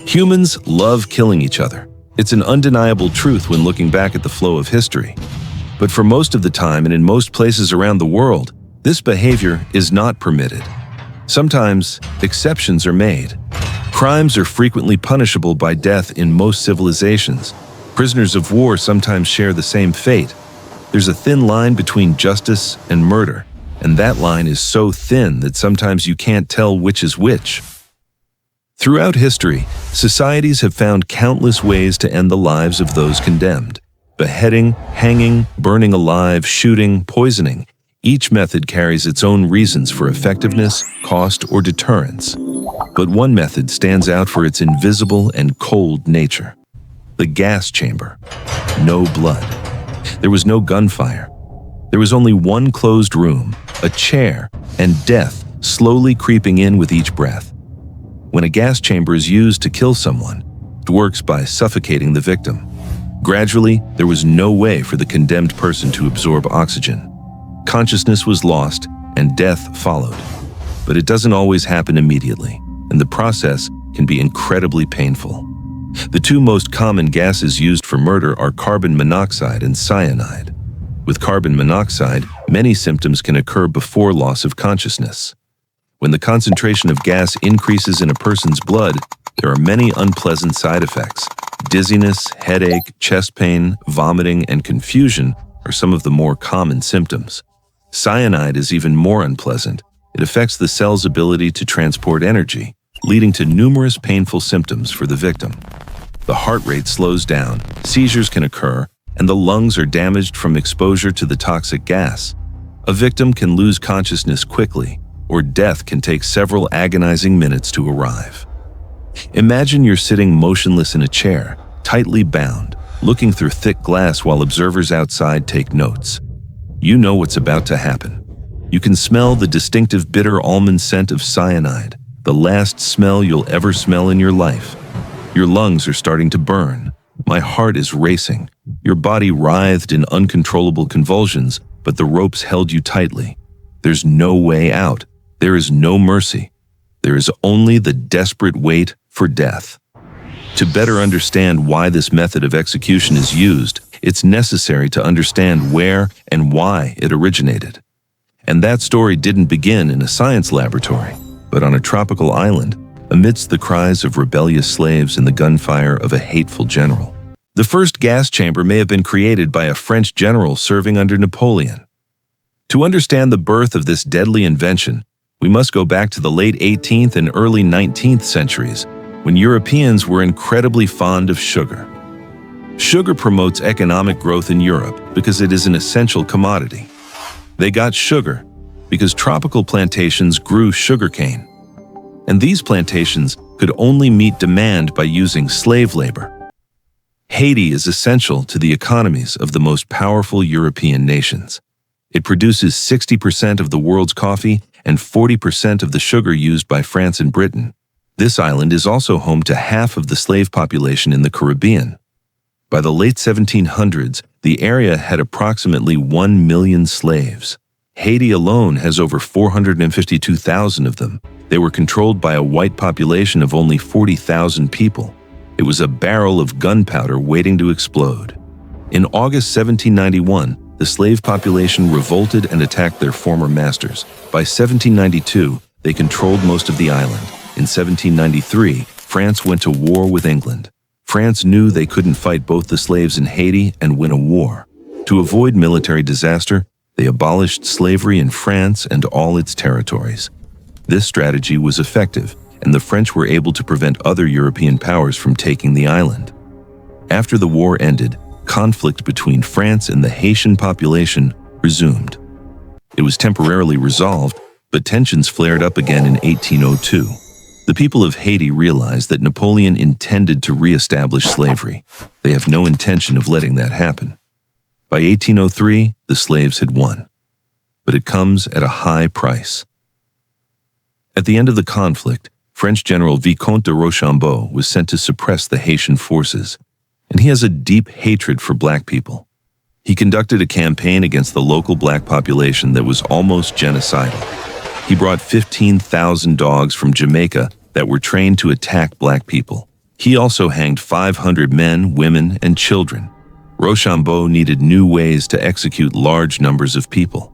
Humans love killing each other. It's an undeniable truth when looking back at the flow of history. But for most of the time and in most places around the world, this behavior is not permitted. Sometimes, exceptions are made. Crimes are frequently punishable by death in most civilizations. Prisoners of war sometimes share the same fate. There's a thin line between justice and murder, and that line is so thin that sometimes you can't tell which is which. Throughout history, societies have found countless ways to end the lives of those condemned. Beheading, hanging, burning alive, shooting, poisoning. Each method carries its own reasons for effectiveness, cost, or deterrence. But one method stands out for its invisible and cold nature. The gas chamber. No blood. There was no gunfire. There was only one closed room, a chair, and death slowly creeping in with each breath. When a gas chamber is used to kill someone, it works by suffocating the victim. Gradually, there was no way for the condemned person to absorb oxygen. Consciousness was lost, and death followed. But it doesn't always happen immediately, and the process can be incredibly painful. The two most common gases used for murder are carbon monoxide and cyanide. With carbon monoxide, many symptoms can occur before loss of consciousness. When the concentration of gas increases in a person's blood, there are many unpleasant side effects. Dizziness, headache, chest pain, vomiting, and confusion are some of the more common symptoms. Cyanide is even more unpleasant. It affects the cell's ability to transport energy, leading to numerous painful symptoms for the victim. The heart rate slows down, seizures can occur, and the lungs are damaged from exposure to the toxic gas. A victim can lose consciousness quickly, or death can take several agonizing minutes to arrive. Imagine you're sitting motionless in a chair, tightly bound, looking through thick glass while observers outside take notes. You know what's about to happen. You can smell the distinctive bitter almond scent of cyanide, the last smell you'll ever smell in your life. Your lungs are starting to burn. My heart is racing. Your body writhed in uncontrollable convulsions, but the ropes held you tightly. There's no way out. There is no mercy. There is only the desperate wait for death. To better understand why this method of execution is used, it's necessary to understand where and why it originated. And that story didn't begin in a science laboratory, but on a tropical island, amidst the cries of rebellious slaves and the gunfire of a hateful general. The first gas chamber may have been created by a French general serving under Napoleon. To understand the birth of this deadly invention, we must go back to the late 18th and early 19th centuries, when Europeans were incredibly fond of sugar. Sugar promotes economic growth in Europe because it is an essential commodity. They got sugar because tropical plantations grew sugarcane. And these plantations could only meet demand by using slave labor. Haiti is essential to the economies of the most powerful European nations. It produces 60% of the world's coffee and 40% of the sugar used by France and Britain. This island is also home to half of the slave population in the Caribbean. By the late 1700s, the area had approximately 1 million slaves. Haiti alone has over 452,000 of them. They were controlled by a white population of only 40,000 people. It was a barrel of gunpowder waiting to explode. In August 1791, the slave population revolted and attacked their former masters. By 1792, they controlled most of the island. In 1793, France went to war with England. France knew they couldn't fight both the slaves in Haiti and win a war. To avoid military disaster, they abolished slavery in France and all its territories. This strategy was effective, and the French were able to prevent other European powers from taking the island. After the war ended, conflict between France and the Haitian population resumed. It was temporarily resolved, but tensions flared up again in 1802. The people of Haiti realized that Napoleon intended to re-establish slavery. They have no intention of letting that happen. By 1803, the slaves had won. But it comes at a high price. At the end of the conflict, French General Vicomte de Rochambeau was sent to suppress the Haitian forces, and he has a deep hatred for black people. He conducted a campaign against the local black population that was almost genocidal. He brought 15,000 dogs from Jamaica that were trained to attack black people. He also hanged 500 men, women, and children. Rochambeau needed new ways to execute large numbers of people.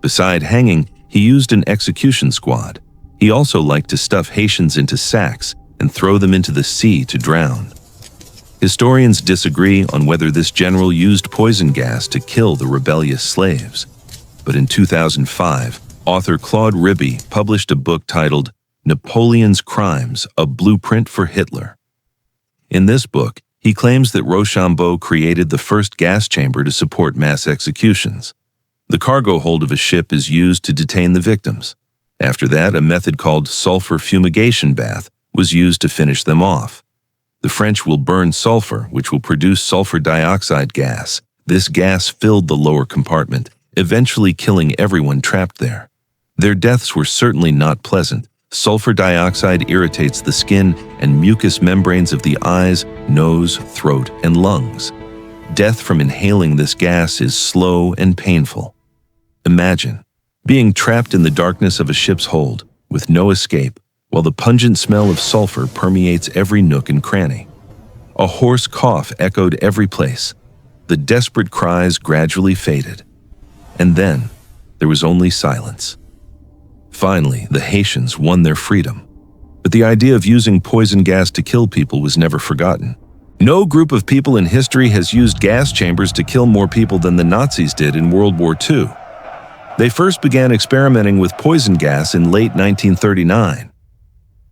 Beside hanging, he used an execution squad. He also liked to stuff Haitians into sacks and throw them into the sea to drown. Historians disagree on whether this general used poison gas to kill the rebellious slaves. But in 2005, author Claude Ribby published a book titled Napoleon's Crimes: A Blueprint for Hitler. In this book, he claims that Rochambeau created the first gas chamber to support mass executions. The cargo hold of a ship is used to detain the victims. After that, a method called sulfur fumigation bath was used to finish them off. The French will burn sulfur, which will produce sulfur dioxide gas. This gas filled the lower compartment, eventually killing everyone trapped there. Their deaths were certainly not pleasant. Sulfur dioxide irritates the skin and mucous membranes of the eyes, nose, throat, and lungs. Death from inhaling this gas is slow and painful. Imagine being trapped in the darkness of a ship's hold, with no escape, while the pungent smell of sulfur permeates every nook and cranny. A hoarse cough echoed every place. The desperate cries gradually faded. And then, there was only silence. Finally, the Haitians won their freedom. But the idea of using poison gas to kill people was never forgotten. No group of people in history has used gas chambers to kill more people than the Nazis did in World War II. They first began experimenting with poison gas in late 1939.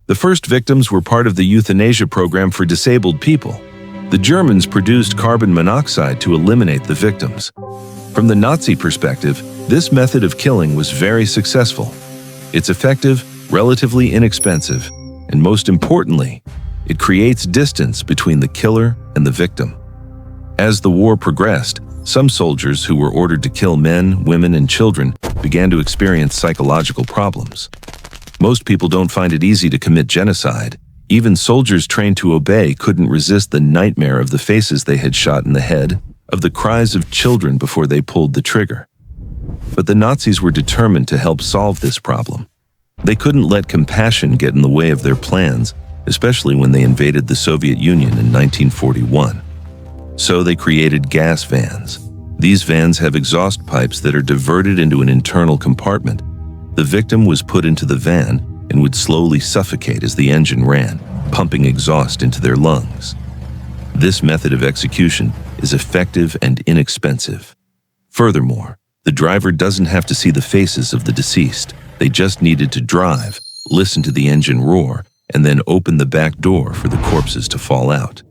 The first victims were part of the euthanasia program for disabled people. The Germans produced carbon monoxide to eliminate the victims. From the Nazi perspective, this method of killing was very successful. It's effective, relatively inexpensive, and most importantly, it creates distance between the killer and the victim. As the war progressed, some soldiers who were ordered to kill men, women, and children began to experience psychological problems. Most people don't find it easy to commit genocide. Even soldiers trained to obey couldn't resist the nightmare of the faces they had shot in the head, of the cries of children before they pulled the trigger. But the Nazis were determined to help solve this problem. They couldn't let compassion get in the way of their plans, especially when they invaded the Soviet Union in 1941. So they created gas vans. These vans have exhaust pipes that are diverted into an internal compartment. The victim was put into the van and would slowly suffocate as the engine ran, pumping exhaust into their lungs. This method of execution is effective and inexpensive. Furthermore, the driver doesn't have to see the faces of the deceased. They just needed to drive, listen to the engine roar, and then open the back door for the corpses to fall out.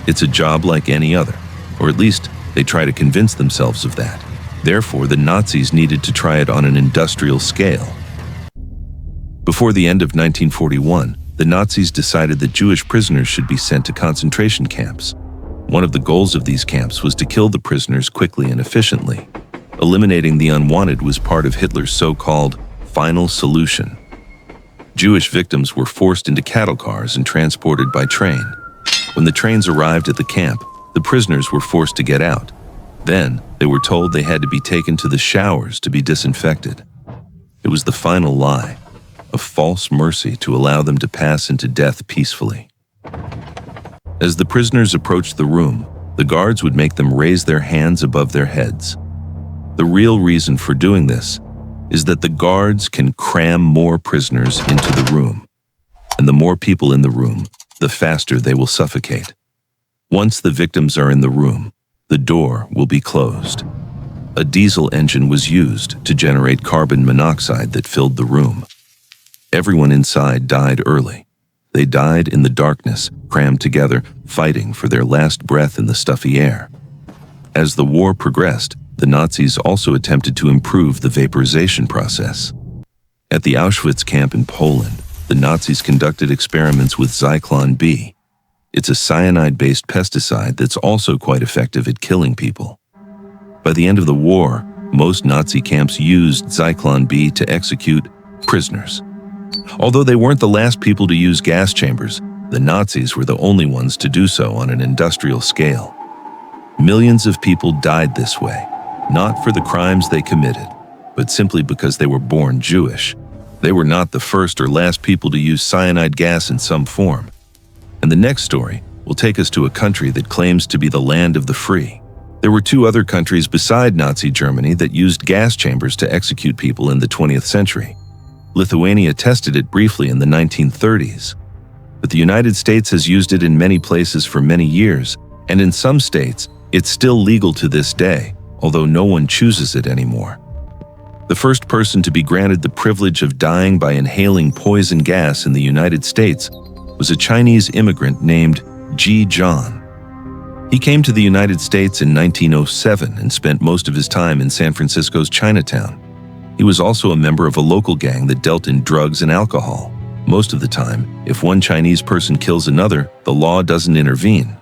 It's a job like any other, or at least they try to convince themselves of that. Therefore, the Nazis needed to try it on an industrial scale. Before the end of 1941, the Nazis decided that Jewish prisoners should be sent to concentration camps. One of the goals of these camps was to kill the prisoners quickly and efficiently. Eliminating the unwanted was part of Hitler's so-called final solution. Jewish victims were forced into cattle cars and transported by train. When the trains arrived at the camp, the prisoners were forced to get out. Then, they were told they had to be taken to the showers to be disinfected. It was the final lie, a false mercy to allow them to pass into death peacefully. As the prisoners approached the room, the guards would make them raise their hands above their heads. The real reason for doing this is that the guards can cram more prisoners into the room. And the more people in the room, the faster they will suffocate. Once the victims are in the room, the door will be closed. A diesel engine was used to generate carbon monoxide that filled the room. Everyone inside died early. They died in the darkness, crammed together, fighting for their last breath in the stuffy air. As the war progressed, the Nazis also attempted to improve the vaporization process. At the Auschwitz camp in Poland, the Nazis conducted experiments with Zyklon B. It's a cyanide-based pesticide that's also quite effective at killing people. By the end of the war, most Nazi camps used Zyklon B to execute prisoners. Although they weren't the last people to use gas chambers, the Nazis were the only ones to do so on an industrial scale. Millions of people died this way, not for the crimes they committed, but simply because they were born Jewish. They were not the first or last people to use cyanide gas in some form. And the next story will take us to a country that claims to be the land of the free. There were two other countries beside Nazi Germany that used gas chambers to execute people in the 20th century. Lithuania tested it briefly in the 1930s. But the United States has used it in many places for many years, and in some states, it's still legal to this day, although no one chooses it anymore. The first person to be granted the privilege of dying by inhaling poison gas in the United States was a Chinese immigrant named Gee Jon. He came to the United States in 1907 and spent most of his time in San Francisco's Chinatown. He was also a member of a local gang that dealt in drugs and alcohol. Most of the time, if one Chinese person kills another, the law doesn't intervene.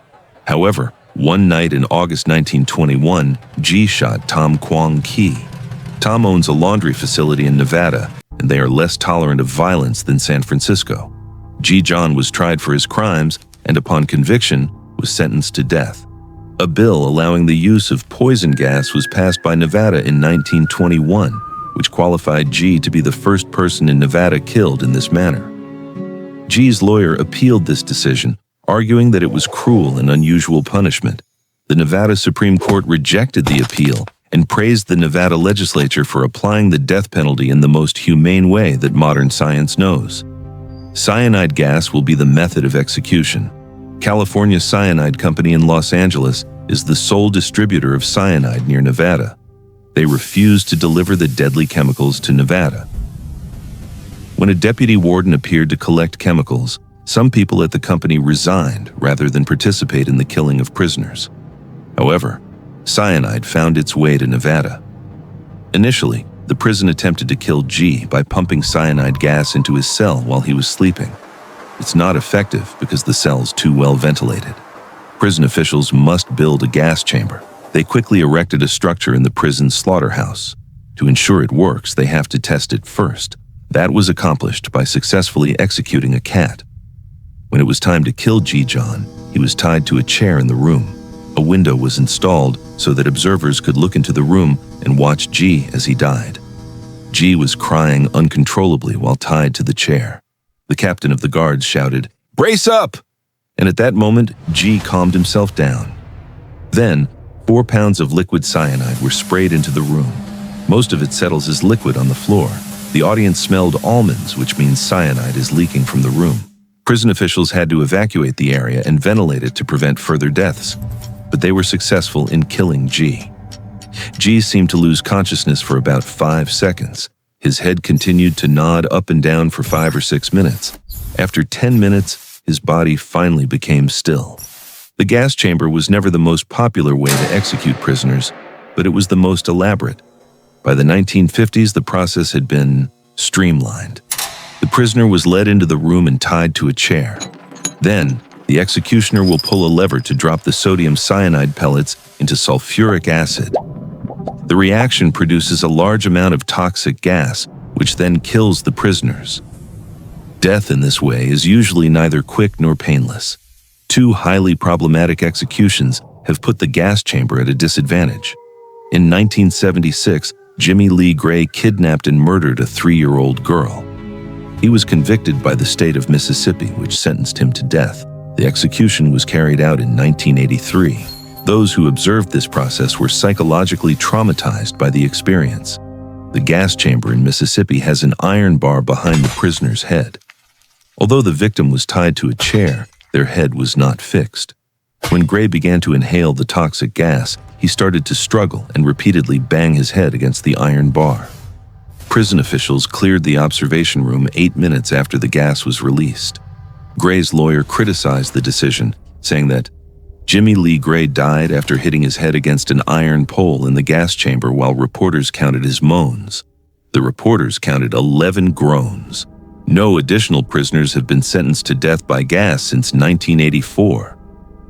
However, one night in August 1921, Gee shot Tom Kwong Ki. Tom owns a laundry facility in Nevada, and they are less tolerant of violence than San Francisco. Gee Jon was tried for his crimes and, upon conviction, was sentenced to death. A bill allowing the use of poison gas was passed by Nevada in 1921, which qualified Gee to be the first person in Nevada killed in this manner. Gee's lawyer appealed this decision, arguing that it was cruel and unusual punishment. The Nevada Supreme Court rejected the appeal and praised the Nevada legislature for applying the death penalty in the most humane way that modern science knows. Cyanide gas will be the method of execution. California Cyanide Company in Los Angeles is the sole distributor of cyanide near Nevada. They refuse to deliver the deadly chemicals to Nevada. When a deputy warden appeared to collect chemicals, some people at the company resigned rather than participate in the killing of prisoners. However, cyanide found its way to Nevada. Initially, the prison attempted to kill Gee by pumping cyanide gas into his cell while he was sleeping. It's not effective because the cell's too well ventilated. Prison officials must build a gas chamber. They quickly erected a structure in the prison's slaughterhouse. To ensure it works, they have to test it first. That was accomplished by successfully executing a cat. When it was time to kill Gee Jon, he was tied to a chair in the room. A window was installed so that observers could look into the room and watch Gee as he died. Gee was crying uncontrollably while tied to the chair. The captain of the guards shouted, "Brace up!" And at that moment, Gee calmed himself down. Then, 4 pounds of liquid cyanide were sprayed into the room. Most of it settles as liquid on the floor. The audience smelled almonds, which means cyanide is leaking from the room. Prison officials had to evacuate the area and ventilate it to prevent further deaths, but they were successful in killing Gee. Gee seemed to lose consciousness for about 5 seconds. His head continued to nod up and down for 5 or 6 minutes. After 10 minutes, his body finally became still. The gas chamber was never the most popular way to execute prisoners, but it was the most elaborate. By the 1950s, the process had been streamlined. The prisoner was led into the room and tied to a chair. Then, the executioner will pull a lever to drop the sodium cyanide pellets into sulfuric acid. The reaction produces a large amount of toxic gas, which then kills the prisoners. Death in this way is usually neither quick nor painless. 2 highly problematic executions have put the gas chamber at a disadvantage. In 1976, Jimmy Lee Gray kidnapped and murdered a 3-year-old girl. He was convicted by the state of Mississippi, which sentenced him to death. The execution was carried out in 1983. Those who observed this process were psychologically traumatized by the experience. The gas chamber in Mississippi has an iron bar behind the prisoner's head. Although the victim was tied to a chair, their head was not fixed. When Gray began to inhale the toxic gas, he started to struggle and repeatedly bang his head against the iron bar. Prison officials cleared the observation room 8 minutes after the gas was released. Gray's lawyer criticized the decision, saying that Jimmy Lee Gray died after hitting his head against an iron pole in the gas chamber while reporters counted his moans. The reporters counted 11 groans. No additional prisoners have been sentenced to death by gas since 1984.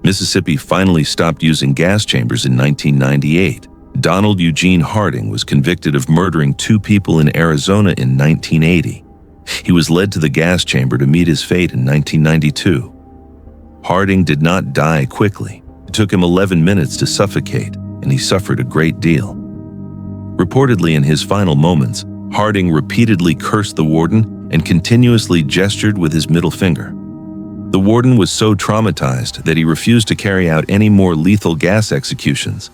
Mississippi finally stopped using gas chambers in 1998. Donald Eugene Harding was convicted of murdering 2 people in Arizona in 1980. He was led to the gas chamber to meet his fate in 1992. Harding did not die quickly. It took him 11 minutes to suffocate, and he suffered a great deal. Reportedly, in his final moments, Harding repeatedly cursed the warden and continuously gestured with his middle finger. The warden was so traumatized that he refused to carry out any more lethal gas executions.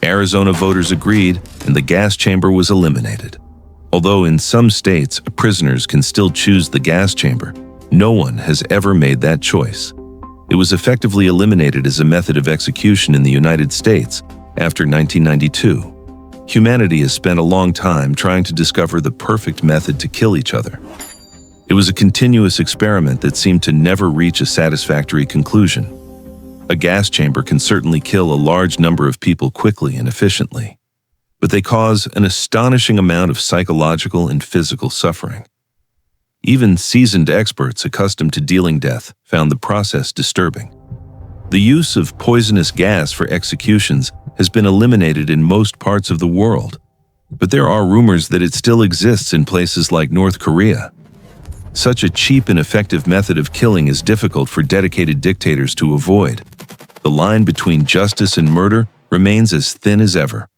Arizona voters agreed, and the gas chamber was eliminated. Although in some states, prisoners can still choose the gas chamber, no one has ever made that choice. It was effectively eliminated as a method of execution in the United States after 1992. Humanity has spent a long time trying to discover the perfect method to kill each other. It was a continuous experiment that seemed to never reach a satisfactory conclusion. A gas chamber can certainly kill a large number of people quickly and efficiently, but they cause an astonishing amount of psychological and physical suffering. Even seasoned experts accustomed to dealing death found the process disturbing. The use of poisonous gas for executions has been eliminated in most parts of the world, but there are rumors that it still exists in places like North Korea. Such a cheap and effective method of killing is difficult for dedicated dictators to avoid. The line between justice and murder remains as thin as ever.